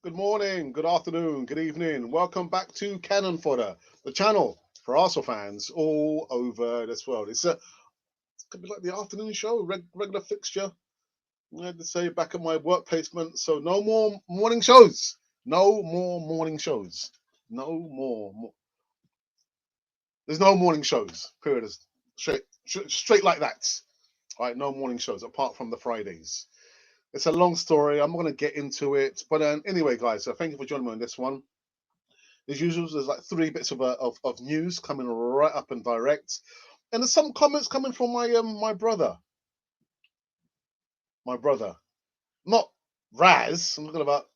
Good morning, good afternoon, good evening. Welcome back to Cannon Fodder, the channel for Arsenal fans all over this world. It's gonna be like the afternoon show, regular fixture. I had to say back at my work placement, so no more morning shows. No more morning shows. No more. There's no morning shows. Period. Straight like that. All right, no morning shows apart from the Fridays. It's a long story. I'm not going to get into it, but anyway, guys. So thank you for joining me on this one. As usual, there's like three bits of news coming right up and direct, and there's some comments coming from my brother, not Raz. I'm talking about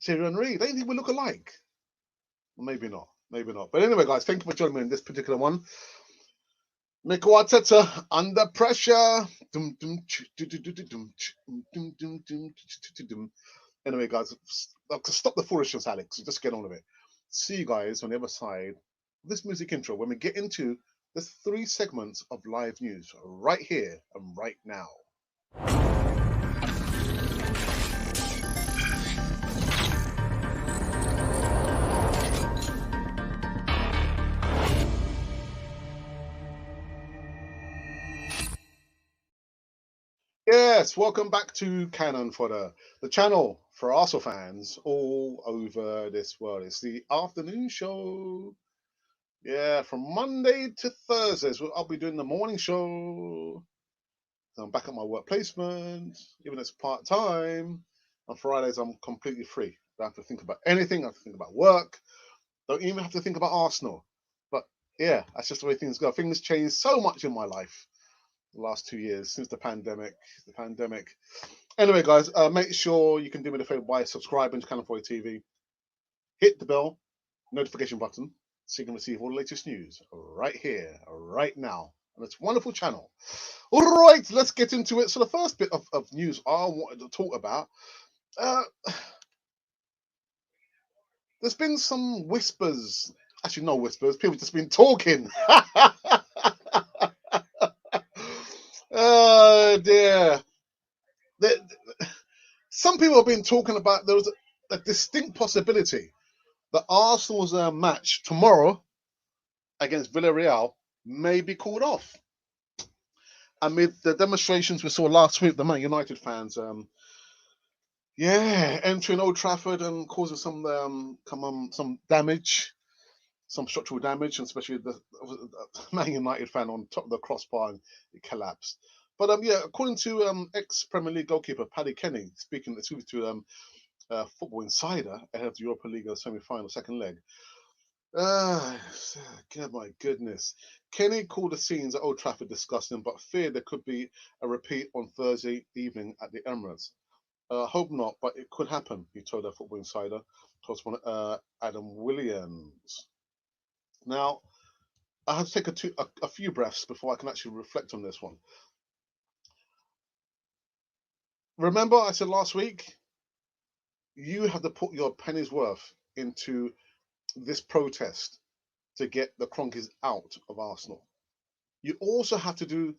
Thierry Henry. They think we look alike. Maybe not, maybe not. But anyway, guys, thank you for joining me in this particular one. Mikel Arteta under pressure. Anyway, guys, stop the foolishness, Alex. Just get on with it. See you guys on the other side of this music intro when we get into the three segments of live news right here and right now. Yes, welcome back to Cannon Fodder, the channel for Arsenal fans all over this world. It's the afternoon show. Yeah, from Monday to Thursdays, I'll be doing the morning show. I'm back at my work placement, even though it's part time. On Fridays, I'm completely free. Don't have to think about anything. I have to think about work. Don't even have to think about Arsenal. But yeah, that's just the way things go. Things change so much in my life the last 2 years since the pandemic. The pandemic. Anyway, guys, make sure you can do me the favor by subscribing to Canal 40 TV. Hit the bell notification button so you can receive all the latest news right here, right now, on this wonderful channel. All right, let's get into it. So the first bit of news I wanted to talk about, uh, there's been some whispers. Actually, no whispers. People just been talking. Oh dear. The- some people have been talking about there was a distinct possibility that Arsenal's match tomorrow against Villarreal may be called off amid the demonstrations we saw last week. The Man United fans, yeah, entering Old Trafford and causing some damage, some structural damage, and especially the Man United fan on top of the crossbar and it collapsed. But yeah, according to ex Premier League goalkeeper Paddy Kenny, speaking to Football Insider ahead of the Europa League semi-final second leg. Ah, my goodness. Kenny called the scenes at Old Trafford disgusting, but feared there could be a repeat on Thursday evening at the Emirates. Hope not, but it could happen, he told a Football Insider correspondent Adam Williams. Now, I have to take a few breaths before I can actually reflect on this one. Remember, I said last week, you have to put your penny's worth into this protest to get the Cronkies out of Arsenal. You also have to do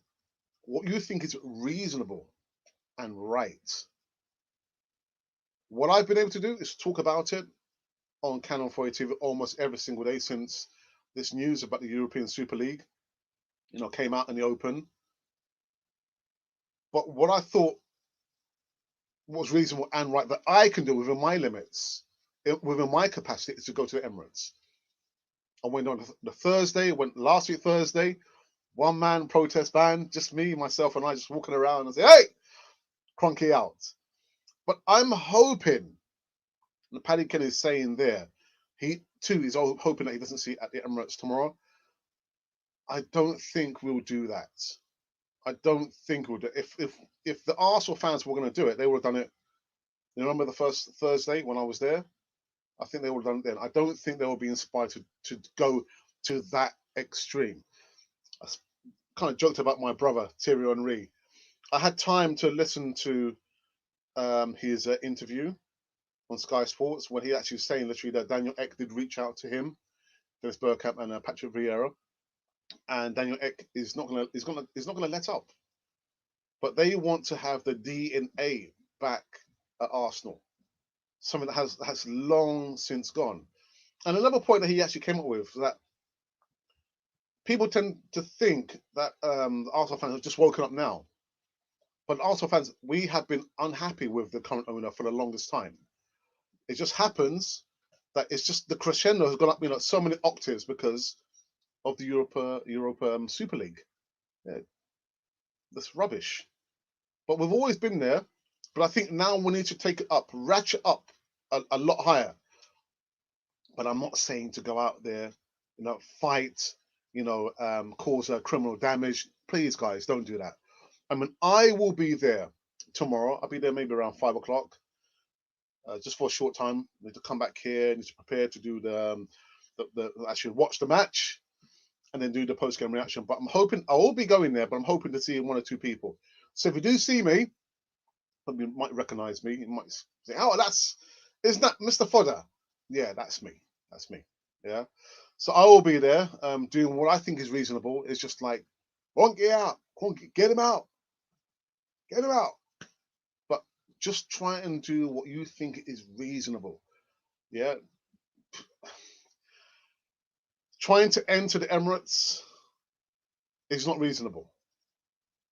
what you think is reasonable and right. What I've been able to do is talk about it on Canon 40 TV almost every single day since this news about the European Super League, came out in the open. But what I thought was reasonable and right that I can do within my limits, within my capacity, is to go to the Emirates. I went on the Thursday, went last week Thursday, one man protest ban, just me, myself, and I just walking around and say, hey, Cronky out. But I'm hoping, and Paddy Kenny is saying there, he too is hoping that he doesn't see it at the Emirates tomorrow. I don't think we'll do that. I don't think we'll do it. If the Arsenal fans were going to do it, they would have done it. You remember the first Thursday when I was there? I think they would have done it then. I don't think they will be inspired to go to that extreme. I kind of joked about my brother Thierry Henry. I had time to listen to his interview on Sky Sports when he actually was saying literally that Daniel Ek did reach out to him, Dennis Bergkamp and Patrick Vieira, and Daniel Ek is not gonna let up. But they want to have the DNA back at Arsenal. something that has long since gone. And another point that he actually came up with, that people tend to think that the Arsenal fans have just woken up now. But Arsenal fans, we have been unhappy with the current owner for the longest time. It just happens that it's just the crescendo has gone up, so many octaves because of the Europa Super League. Yeah, that's rubbish. But we've always been there. But I think now we need to take it up, ratchet up a lot higher. But I'm not saying to go out there, fight, cause criminal damage. Please, guys, don't do that. I mean, I will be there tomorrow. I'll be there maybe around 5 o'clock, just for a short time. I need to come back here. I need to prepare to do the actually watch the match and then do the post game reaction. But I'm hoping I will be going there. But I'm hoping to see one or two people. So if you do see me, you might recognize me. You might say, "Oh, isn't that Mr. Fodder?" Yeah, that's me. That's me. Yeah. So I will be there, doing what I think is reasonable. It's just like, Wonky out, Wonky, get him out, get him out. But just try and do what you think is reasonable. Yeah. Trying to enter the Emirates is not reasonable.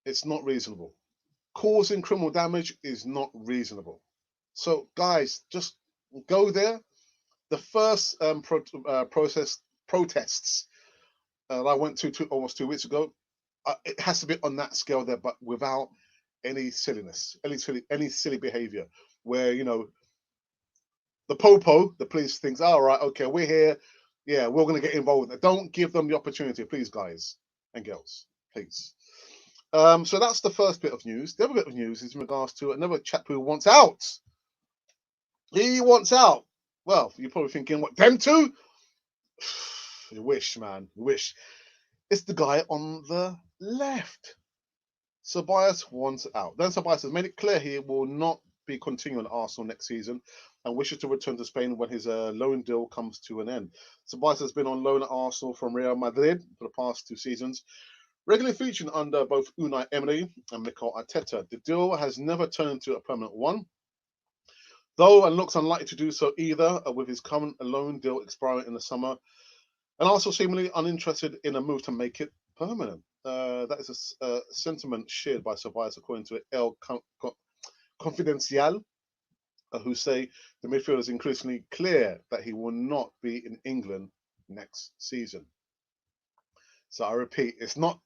It's not reasonable. Causing criminal damage is not reasonable. So, guys, just go there. The first protests that I went to almost 2 weeks ago, it has to be on that scale there, but without any silliness, any silly behavior, where the popo, the police thinks, all right, okay, we're here, yeah, we're going to get involved with it. Don't give them the opportunity, please, guys and girls, please. So that's the first bit of news. The other bit of news is in regards to another chap who wants out. He wants out. Well, you're probably thinking, what, them two? You wish, man. You wish. It's the guy on the left. Ceballos wants out. Then Ceballos has made it clear he will not be continuing at Arsenal next season and wishes to return to Spain when his loan deal comes to an end. Ceballos has been on loan at Arsenal from Real Madrid for the past 2 seasons, regularly featuring under both Unai Emery and Mikel Arteta. The deal has never turned into a permanent one, though, and looks unlikely to do so either, with his current loan deal expiring in the summer, and also seemingly uninterested in a move to make it permanent. That is a sentiment shared by Ceballos, according to El Confidencial, who say the midfielder is increasingly clear that he will not be in England next season. So I repeat, it's not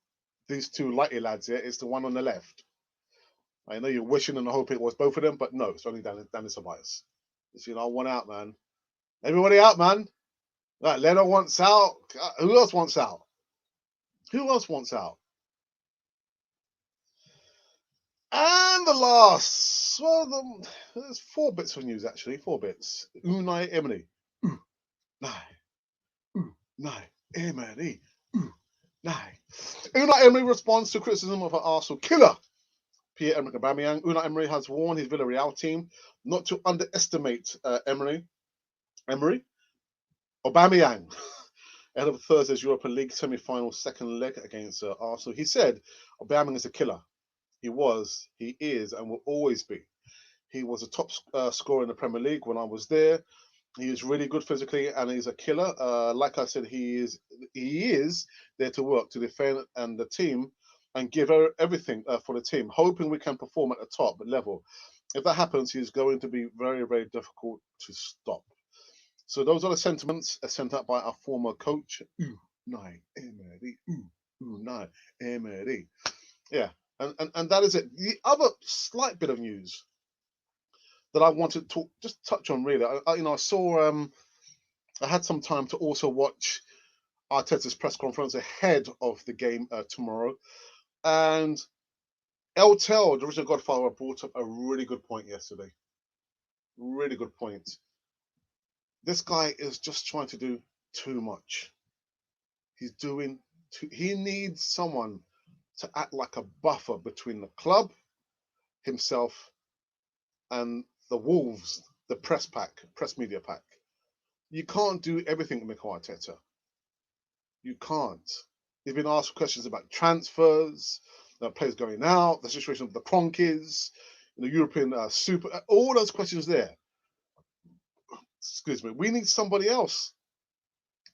these two lighty lads here, it's the one on the left. I know you're wishing and hoping it was both of them, but no, it's only Danny Ceballos. I want out, man. Everybody out, man. Right, Leno wants out. Who else wants out? Who else wants out? And the last, well, there's 4 bits of news actually. 4 bits. Unai Emery. Unai Emery. Unai Emery responds to criticism of an Arsenal killer, Pierre-Emerick Aubameyang. Unai Emery has warned his Villarreal team not to underestimate Emery. Aubameyang. Ahead of Thursday's Europa League semi-final second leg against Arsenal. He said Aubameyang is a killer. He was, he is, and will always be. He was a top scorer in the Premier League when I was there. He is really good physically, and he's a killer. Like I said, he is there to work, to defend and the team, and give everything for the team, hoping we can perform at the top level. If that happens, he's going to be very, very difficult to stop. So those are the sentiments sent out by our former coach, Unai Emery. Unai Emery. Yeah, and that is it. The other slight bit of news that I wanted to just touch on, really, I saw, I had some time to also watch Arteta's press conference ahead of the game tomorrow, and Tel, the original Godfather, brought up a really good point yesterday. Really good point. This guy is just trying to do too much. He's doing he needs someone to act like a buffer between the club, himself, and the Wolves, the press media pack. You can't do everything with Mikel Arteta. You can't. He's been asked questions about transfers, players going out, the situation of the Kroenkes, the European Super, all those questions there. excuse me, we need somebody else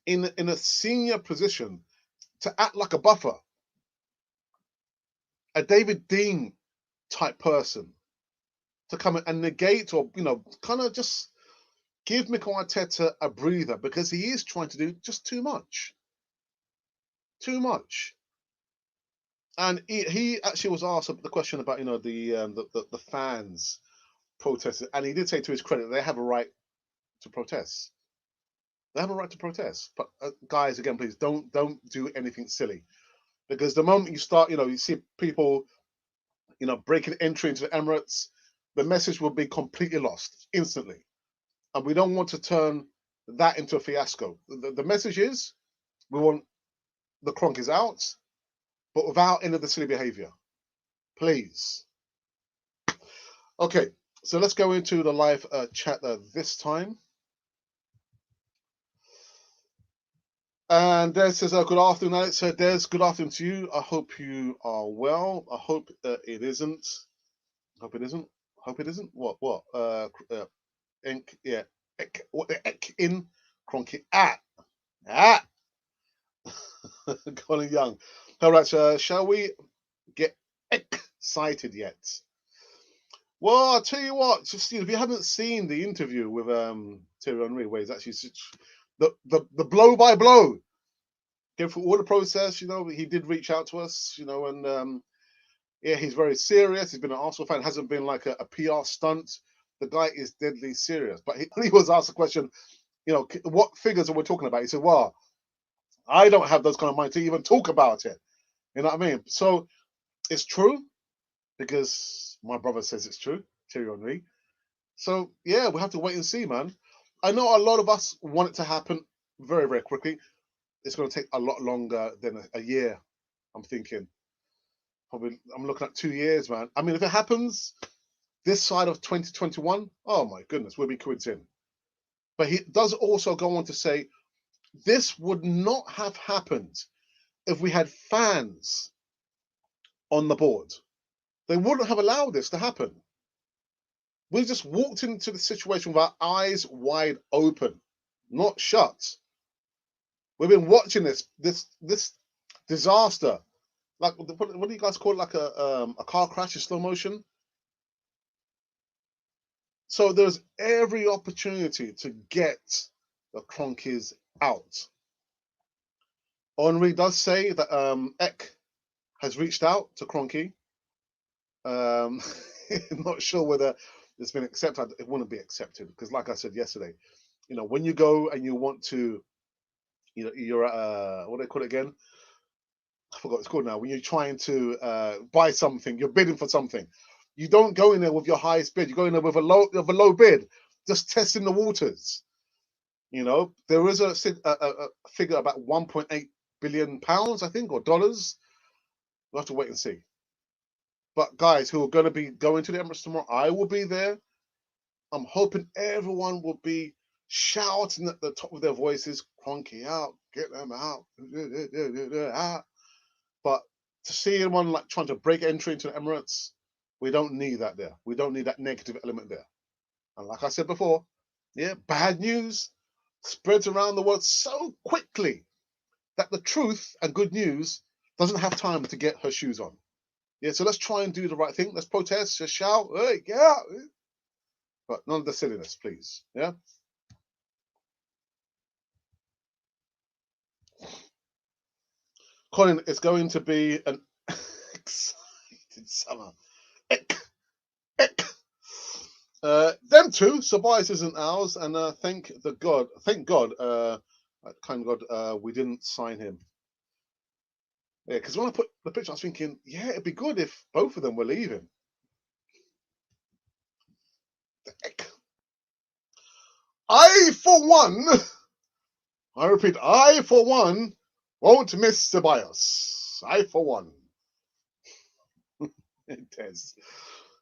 in a senior position to act like a buffer, a David Dean type person to come and negate or kind of just give Mikel Arteta a breather, because he is trying to do just too much. Too much. And he actually was asked the question about the fans protesting, and he did say, to his credit, they have a right to protest. They have a right to protest. But guys, again, please don't do anything silly, because the moment you start, you see people, breaking entry into the Emirates, the message will be completely lost instantly, and we don't want to turn that into a fiasco. The message is, we want the Cronkies out, but without any of the silly behaviour, please. Okay, so let's go into the live chat this time. And Des says, good afternoon, Alex. Des, good afternoon to you. I hope you are well. I hope it isn't. Hope it isn't. Hope it isn't. What? Yeah. What the ek in Cronky? Colin Young. All right, shall we get excited yet? Well, I'll tell you what, just if you haven't seen the interview with Thierry Henry, where he's actually the blow by blow, go through all the process, he did reach out to us, and yeah, he's very serious. He's been an Arsenal fan, hasn't been like a PR stunt. The guy is deadly serious. But he was asked a question, what figures are we talking about? He said, well, I don't have those kind of money to even talk about it. You know what I mean? So it's true, because my brother says it's true, Thierry Henry. So yeah, we have to wait and see, man. I know a lot of us want it to happen very, very quickly. It's going to take a lot longer than a year, I'm thinking. Probably, I'm looking at 2 years, man. I mean, if it happens this side of 2021, oh my goodness, we'll be quids in. But he does also go on to say, this would not have happened if we had fans on the board. They wouldn't have allowed this to happen. We just walked into the situation with our eyes wide open, not shut. We've been watching this disaster, like what do you guys call it, like a car crash in slow motion? So there's every opportunity to get the Cronkies out. Henry does say that Eck has reached out to Cronky. Not sure whether it's been accepted. It wouldn't be accepted, because, like I said yesterday, when you go and you want to, you're at what do they call it again? I forgot what it's called now. When you're trying to buy something, you're bidding for something. You don't go in there with your highest bid. You go in there with a low bid, just testing the waters. There is a figure about 1.8 billion pounds, I think, or dollars. We'll have to wait and see. But guys who are going to be going to the Emirates tomorrow, I will be there. I'm hoping everyone will be shouting at the top of their voices, Cronky out, get them out. But to see anyone like trying to break entry into the Emirates, we don't need that there. We don't need that negative element there. And like I said before, yeah, bad news spreads around the world so quickly that the truth and good news doesn't have time to get her shoes on. Yeah, so let's try and do the right thing. Let's protest, just shout, hey, get out. But none of the silliness, please. Yeah. Colin, it's going to be an exciting summer. Them two, Tobias isn't ours, and thank God, kind God, we didn't sign him. Yeah, because when I put the picture, I was thinking, yeah, it'd be good if both of them were leaving. I, for one, I repeat, I, for one, won't miss Tobias. I, for one. Intense.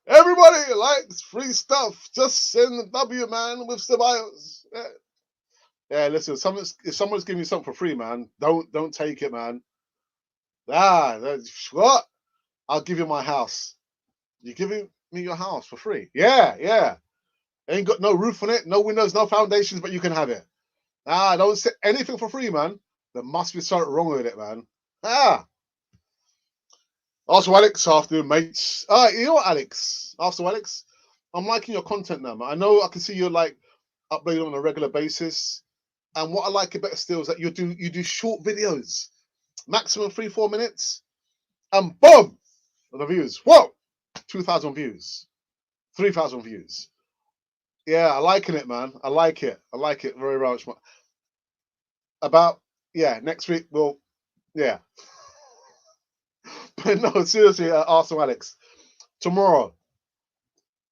Everybody likes free stuff. Just send the W, man, with Tobias. Yeah, listen, if someone's giving you something for free, man, don't take it, man. What? I'll give you my house. You're giving me your house for free? Yeah. Ain't got no roof on it, no windows, no foundations, but you can have it. Don't say anything for free, man. There must be something wrong with it, man. Also, Alex, afternoon, mates. You know what, Alex? After Alex, I'm liking your content now, man. I know I can see you're like uploading on a regular basis. And what I like it better still is that you do short videos, maximum 3-4 minutes, and boom, the views. Whoa, 2,000 views, 3,000 views. Yeah, I liking it, man. I like it very much. About next week we'll But no, seriously, Arsenal Alex. Tomorrow,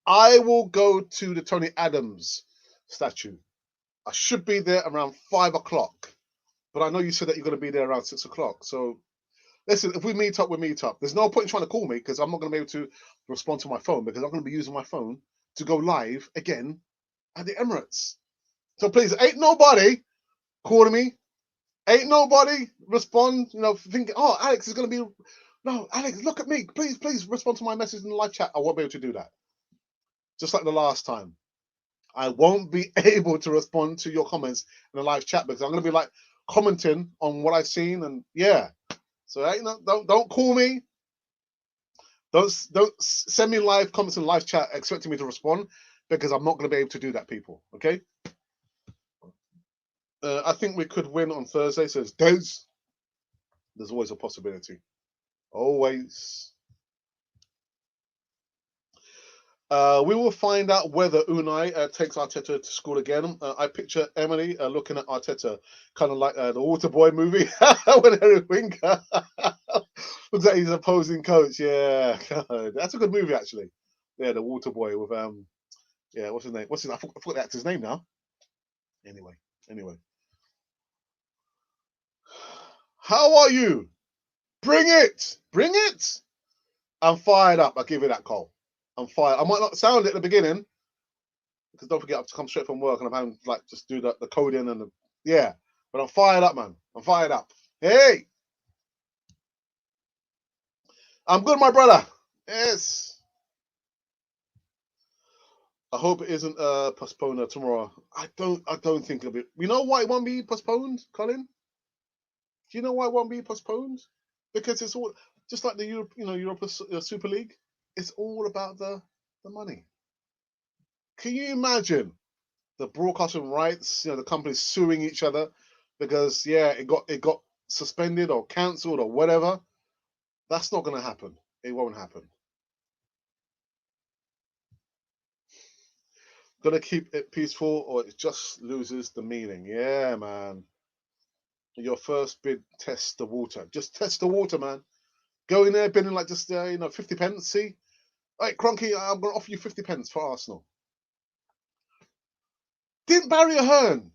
I will go to the Tony Adams statue. I should be there around 5 o'clock. But I know you said that you're going to be there around 6 o'clock. So listen, if we meet up, we meet up. There's no point in trying to call me because I'm not going to be able to respond to my phone because I'm going to be using my phone to go live again at the Emirates. So please, ain't nobody calling me. Ain't nobody respond, thinking, oh, Alex is going to be. No, Alex, look at me. Please respond to my message in the live chat. I won't be able to do that. Just like the last time. I won't be able to respond to your comments in the live chat because I'm going to be like commenting on what I've seen and So don't call me. Don't send me live comments in live chat expecting me to respond because I'm not going to be able to do that, people. Okay. I think we could win on Thursday. Says Des. There's always a possibility. Always. We will find out whether Unai takes Arteta to school again. I picture Emily looking at Arteta, kind of like the Waterboy movie when Harry Winker looks at his opposing coach. Yeah, God, that's a good movie actually. Yeah, the Waterboy with what's his name? I forgot the actor's name now. Anyway, how are you? Bring it. I'm fired up. I give you that call. I'm fired. I might not sound it at the beginning. Because don't forget, I have to come straight from work and I'm having like just do the coding and but I'm fired up, man. I'm fired up. Hey, I'm good, my brother. Yes. I hope it isn't postponed tomorrow. I don't think it'll be. You know why it won't be postponed, Colin? Do you know why it won't be postponed? Because it's all just like the Europa Super League. It's all about the money. Can you imagine the broadcasting rights? The companies suing each other because it got suspended or cancelled or whatever. That's not going to happen. It won't happen. Gonna keep it peaceful or it just loses the meaning. Yeah, man. Your first bid, test the water. Just test the water, man. Go in there, bidding like just 50 pence. See, hey, Cronky, I'm gonna offer you 50 pence for Arsenal. Didn't Barry Ahern?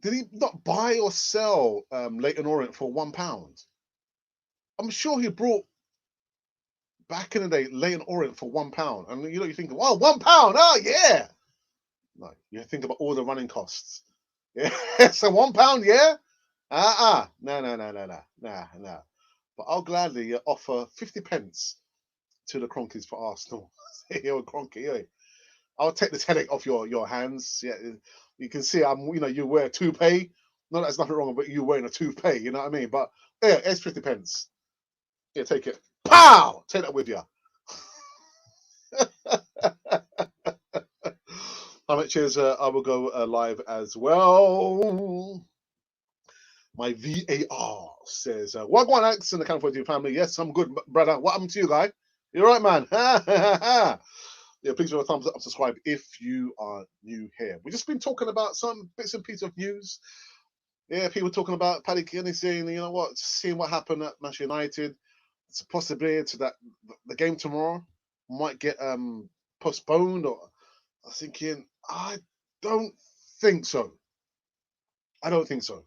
Did he not buy or sell Leighton Orient for £1? I'm sure he brought back in the day Leighton Orient for £1, and you're thinking, oh, £1, oh yeah. No, you think about all the running costs. Yeah, so £1, yeah. No. But I'll gladly offer 50 pence to the Cronkies for Arsenal. Yo, Cronky, I'll take the headache off your hands. Yeah, you can see you wear a toupee. No, there's nothing wrong with you wearing a toupee. You know what I mean? But yeah, it's 50 pence. Yeah, take it. Pow! Take that with you. How much is I will go live as well. My VAR says, what going on, in the California family? Yes, I'm good, brother. What happened to you, guy? You're right, man. Yeah, please give a thumbs up and subscribe if you are new here. We've just been talking about some bits and pieces of news. Yeah, people talking about Paddy Kenny saying, you know what, seeing what happened at Manchester United. It's a possibility that the game tomorrow might get postponed. Or I'm thinking, I don't think so. I don't think so.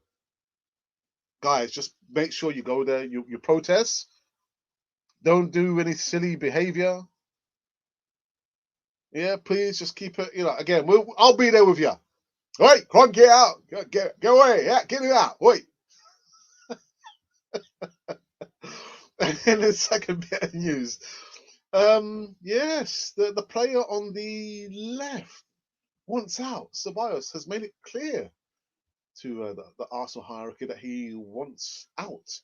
Guys, just make sure you go there. You protest. Don't do any silly behavior. Yeah, please just keep it. Again, I'll be there with you. Right, come on, get out. Get away. Yeah, get it out. Wait. And the second bit of news. Yes, the player on the left. wants out. Ceballos has made it clear to the Arsenal hierarchy that he wants out.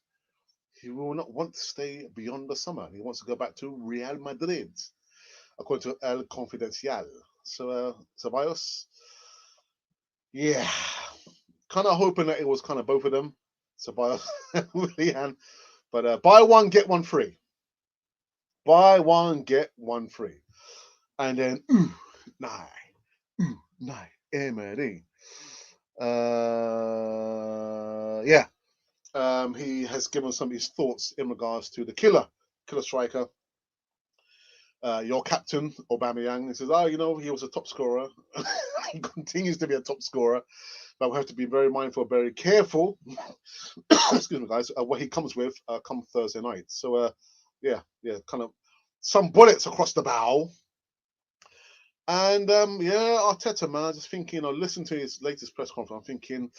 He will not want to stay beyond the summer. He wants to go back to Real Madrid, according to El Confidencial. So Ceballos, yeah, kind of hoping that it was kind of both of them, Ceballos and Willian. But buy one get one free. Buy one get one free, and then nine, Emery. Yeah, he has given some of his thoughts in regards to the killer striker, your captain, Aubameyang. He says, oh, he was a top scorer. He continues to be a top scorer, but we have to be very mindful, very careful, excuse me, guys, what he comes with come Thursday night. So, yeah, kind of some bullets across the bow. And, yeah, Arteta, man, I just thinking, listen to his latest press conference. I'm thinking,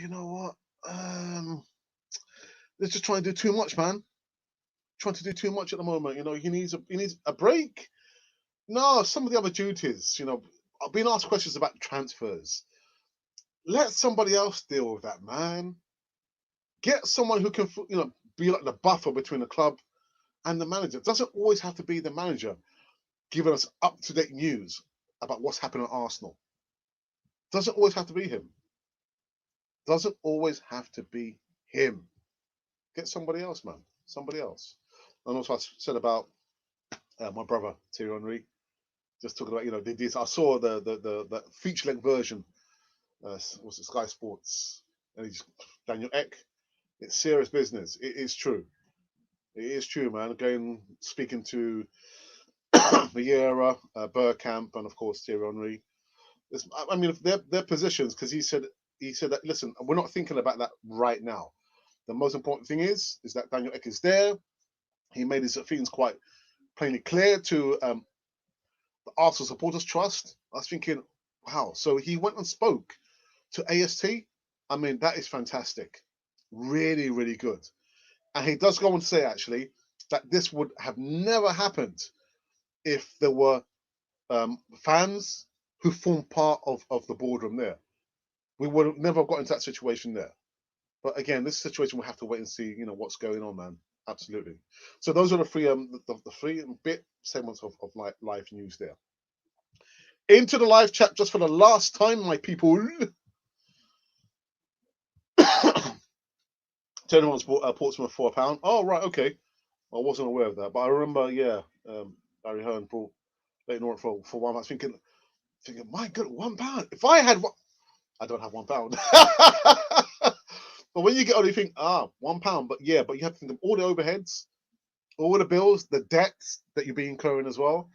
you know what? They're just trying to do too much, man. Trying to do too much at the moment. He needs a break. No, some of the other duties. I've been asked questions about transfers. Let somebody else deal with that, man. Get someone who can, be like the buffer between the club and the manager. It doesn't always have to be the manager giving us up-to-date news about what's happening at Arsenal. Doesn't always have to be him. Doesn't always have to be him. Get somebody else, man. Somebody else. And also I said about my brother, Thierry Henry. Just talking about, they did. I saw the feature-length version. Was it Sky Sports? And he's Daniel Ek. It's serious business. It is true. It is true, man. Going speaking to Vieira, Bergkamp, and of course Thierry Henry. I mean, their positions, because he said that, listen, we're not thinking about that right now. The most important thing is that Daniel Ek is there. He made his feelings quite plainly clear to the Arsenal Supporters Trust. I was thinking, wow. So he went and spoke to AST. I mean, that is fantastic. Really, really good. And he does go on to say, actually, that this would have never happened if there were fans who formed part of the boardroom there. We would have never got into that situation there. But again, this situation we'll have to wait and see, what's going on, man. Absolutely. So those are the three, the three bit segments of live news there. Into the live chat just for the last time, my people. Turnaround's bought Portsmouth £4. Oh, right, okay. I wasn't aware of that, but I remember, Barry Hearn brought Leighton Orient for £1. I was thinking, my God, £1. If I had one, I don't have £1. But when you get on, you think, £1. But you have to think of all the overheads, all the bills, the debts that you'll be incurring as well.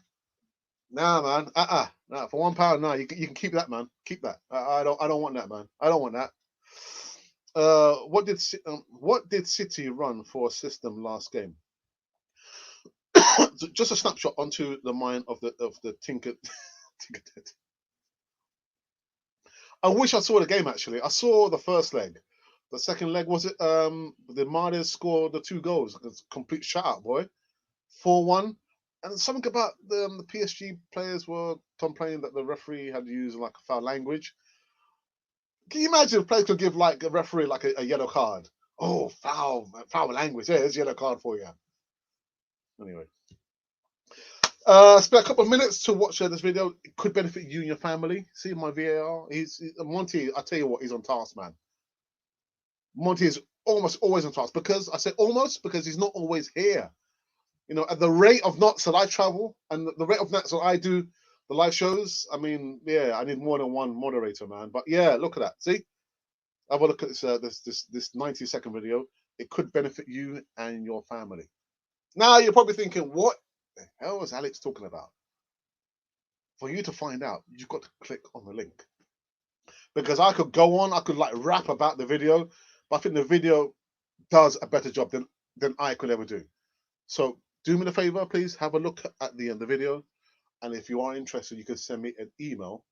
Nah, man. Nah, for £1, nah, you can keep that, man. Keep that. I don't want that, man. I don't want that. What did City run for a system last game? Just a snapshot onto the mind of the Tinker. I wish I saw the game, actually. I saw the first leg. The second leg, was it the Mardes scored the 2 goals? It's complete shutout, boy. 4-1. And something about the PSG players were complaining that the referee had used like foul language. Can you imagine if players could give like a referee like a yellow card? Oh, foul language. Yeah, there's a yellow card for you. Anyway. Spend a couple of minutes to watch this video. It could benefit you and your family. See my VAR. Monty, I tell you what, he's on task, man. Monty is almost always on task, because I say almost because he's not always here. At the rate of knots that I travel and the rate of knots that I do the live shows, I mean, I need more than one moderator, man. But look at that. See, have a look at this 90-second video. It could benefit you and your family. Now you're probably thinking, what the hell is Alex talking about? For you to find out, you've got to click on the link. Because I could go on, I could like rap about the video, but I think the video does a better job than I could ever do. So do me a favor, please have a look at the video. And if you are interested, you can send me an email,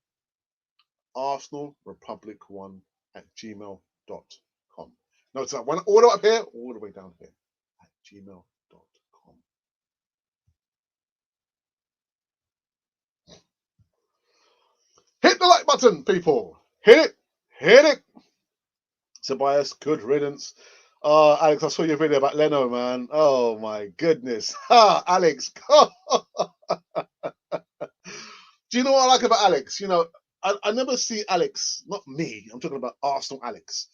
arsenalrepublic1@gmail.com. No, it's not one all the way up here, all the way down here at gmail.com. the like button, people. Hit it. Hit it. Tobias, good riddance. Alex, I saw your video about Leno, man. Oh my goodness. Ha, Alex. Do you know what I like about Alex? You know, I never see Alex, not me, I'm talking about Arsenal Alex.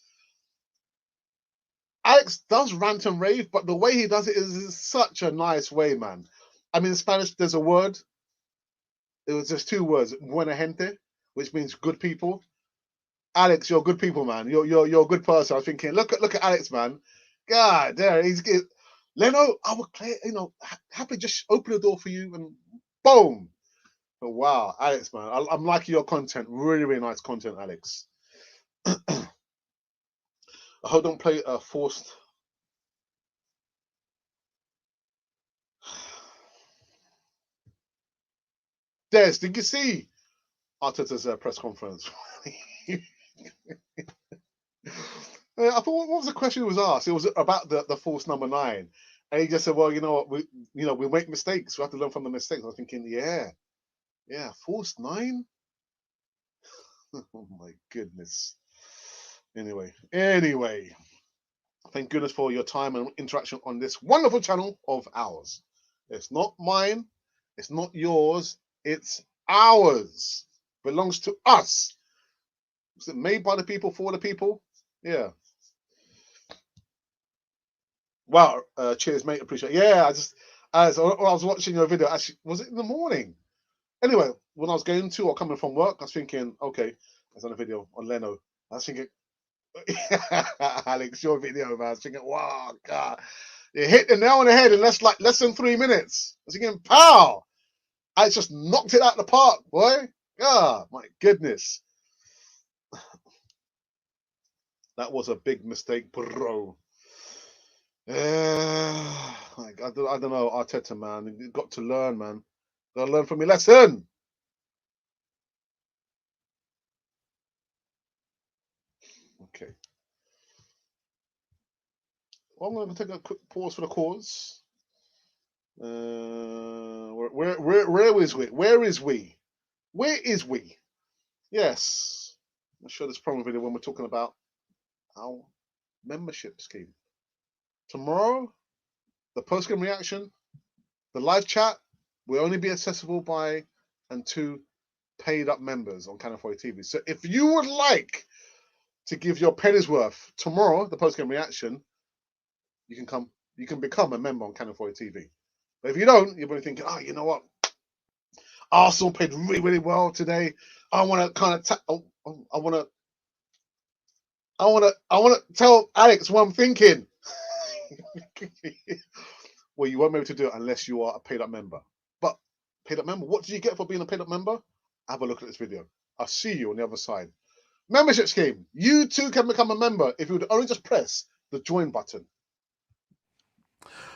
Alex does rant and rave, but the way he does it is such a nice way, man. I mean, in Spanish, there's a word. It was just two words, buena gente, which means good people. Alex, you're good people, man. You're a good person. I was thinking, look at Alex, man. God, there he's Leno. I would play, you know, happily just open the door for you and boom. But wow, Alex, man, I'm liking your content. Really, really nice content, Alex. I hope don't play forced. Des, did you see Arteta's press conference? I thought, what was the question was asked? It was about the force number 9, and he just said, "Well, you know what, we make mistakes. We have to learn from the mistakes." I was thinking, yeah, force 9. Oh my goodness. Anyway, thank goodness for your time and interaction on this wonderful channel of ours. It's not mine. It's not yours. It's ours. Belongs to us. Is it made by the people for the people? Yeah. Wow. Cheers, mate. Appreciate it. Yeah, I was watching your video. Actually, was it in the morning? Anyway, when I was going to or coming from work, I was thinking, okay, there's on a video on Leno. I was thinking, Alex, your video, man. I was thinking, wow, God, you hit the nail on the head in less than 3 minutes. I was thinking, pow! I just knocked it out the park, boy. God, my goodness. That was a big mistake, bro. I don't know, Arteta, man. You've got to learn, man. Got to learn from your lesson. Okay. Well, I'm going to take a quick pause for the cause. Where is we? Where is we? Where is we? Yes. I'll show this promo video when we're talking about our membership scheme. Tomorrow, the post-game reaction, the live chat will only be accessible by and to paid up members on Canal 40 TV. So if you would like to give your penny's worth tomorrow, the post-game reaction, you can become a member on Canal 40 TV. But if you don't, you're probably thinking, oh, you know what? Arsenal played really, really well today. I want to kind of, I want to tell Alex what I'm thinking. Well, you won't be able to do it unless you are a paid up member. But paid up member, what do you get for being a paid up member? Have a look at this video. I'll see you on the other side. Membership scheme. You too can become a member if you would only just press the join button.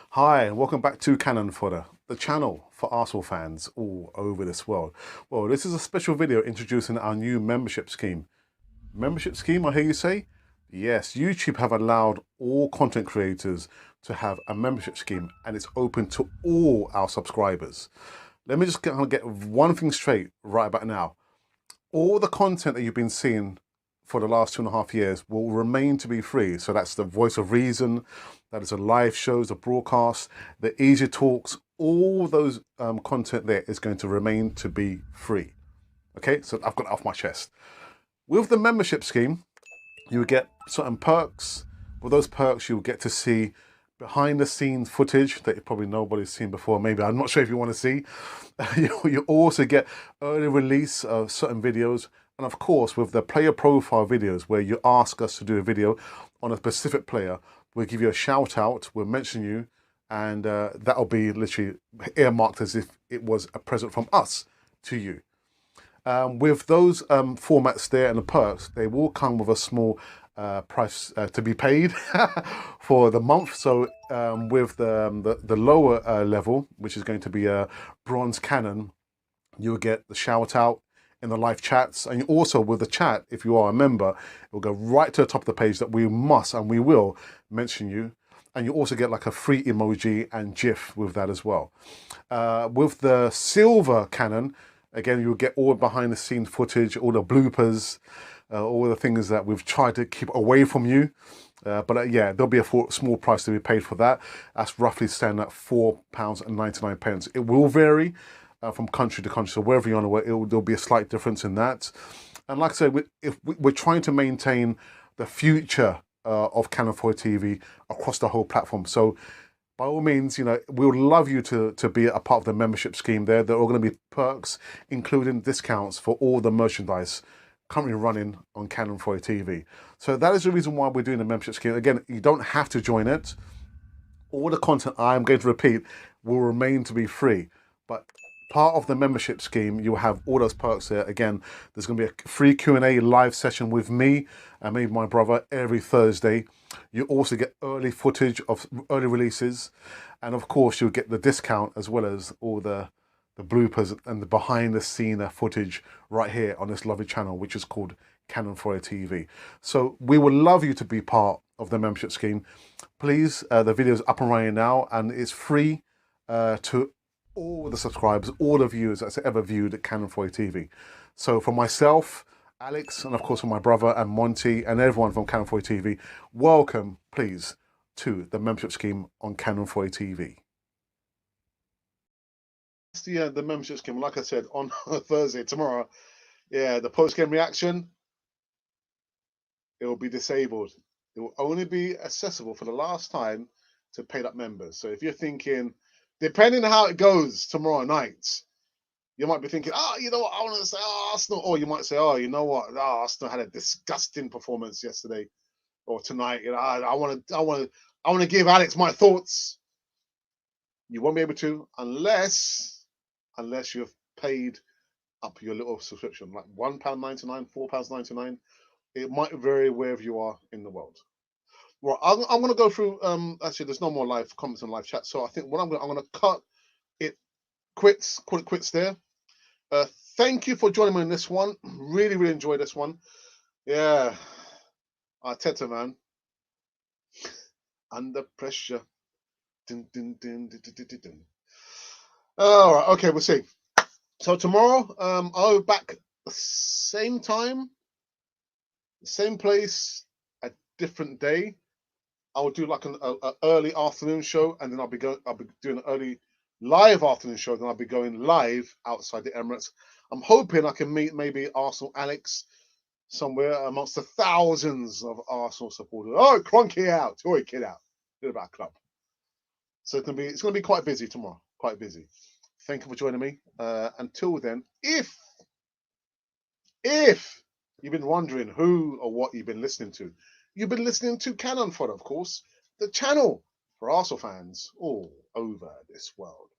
Hi, and welcome back to Cannon Fodder, the channel for Arsenal fans all over this world. Well, this is a special video introducing our new membership scheme. Membership scheme, I hear you say? Yes, YouTube have allowed all content creators to have a membership scheme, and it's open to all our subscribers. Let me just get one thing straight right about now. All the content that you've been seeing for the last 2.5 years will remain to be free. So that's the Voice of Reason, that is the live shows, the broadcasts, the easy talks, all those content there is going to remain to be free. Okay, so I've got it off my chest. With the membership scheme, you will get certain perks. With those perks, you'll get to see behind the scenes footage that probably nobody's seen before. Maybe, I'm not sure if you want to see. You also get early release of certain videos. And of course, with the player profile videos where you ask us to do a video on a specific player, we'll give you a shout out, we'll mention you, and that'll be literally earmarked as if it was a present from us to you. With those formats there and the perks, they will come with a small price to be paid for the month. So with the lower level, which is going to be a bronze cannon, you'll get the shout out in the live chats, and also with the chat, if you are a member, it will go right to the top of the page that we must and we will mention you. And you also get like a free emoji and GIF with that as well. With the silver cannon, Again, you'll get all behind the scenes footage, all the bloopers, all the things that we've tried to keep away from you. But yeah, there'll be a small price to be paid for that. That's roughly standing at £4.99. It will vary from country to country. So wherever you're on the way, there'll be a slight difference in that. And like I said, we're trying to maintain the future of Canon 4 TV across the whole platform. So by all means, we would love you to be a part of the membership scheme there. There are going to be perks, including discounts for all the merchandise currently running on Canon 4 TV. So that is the reason why we're doing the membership scheme. Again, you don't have to join it. All the content I'm going to repeat will remain to be free. But part of the membership scheme, you'll have all those perks there. Again, there's going to be a free Q&A live session with me and maybe my brother every Thursday. You also get early footage of early releases. And of course, you'll get the discount as well as all the bloopers and the behind the scene footage right here on this lovely channel, which is called Canon 4 TV. So we would love you to be part of the membership scheme. Please, the video is up and running now, and it's free to all the subscribers, all the viewers that's ever viewed Canon 4 TV. So for myself, Alex, and of course for my brother and Monty and everyone from Canon 4 TV, welcome, please, to the membership scheme on Canon 4 TV. The membership scheme, like I said, on Thursday, tomorrow, the post-game reaction, it will be disabled. It will only be accessible for the last time to paid up members. So if you're thinking, depending on how it goes tomorrow night, you might be thinking, you know what, I want to say Arsenal. Or you might say, you know what, Arsenal had a disgusting performance yesterday or tonight. I want to give Alex my thoughts. You won't be able to unless you've paid up your little subscription, like £1.99, £4.99. It might vary wherever you are in the world. Right, I'm going to go through. Actually, there's no more live comments and live chat, so I think I'm going to cut it quits. Call it quits there. Thank you for joining me in this one. Really, really enjoyed this one. Yeah, Arteta, man, under pressure. Dun, dun, dun, dun, dun, dun, dun. All right, okay, we'll see. So tomorrow, I'll be back the same time, same place, a different day. I will do like an early afternoon show, and then I'll be doing an early live afternoon show. Then I'll be going live outside the Emirates. I'm hoping I can meet maybe Arsenal Alex somewhere amongst the thousands of Arsenal supporters. Oh, Cronky out, Toy Kid out, bit about club. So it's gonna be quite busy tomorrow. Quite busy. Thank you for joining me. Until then, if you've been wondering who or what you've been listening to, you've been listening to Canon Fodder, of course, the channel for Arsenal fans all over this world.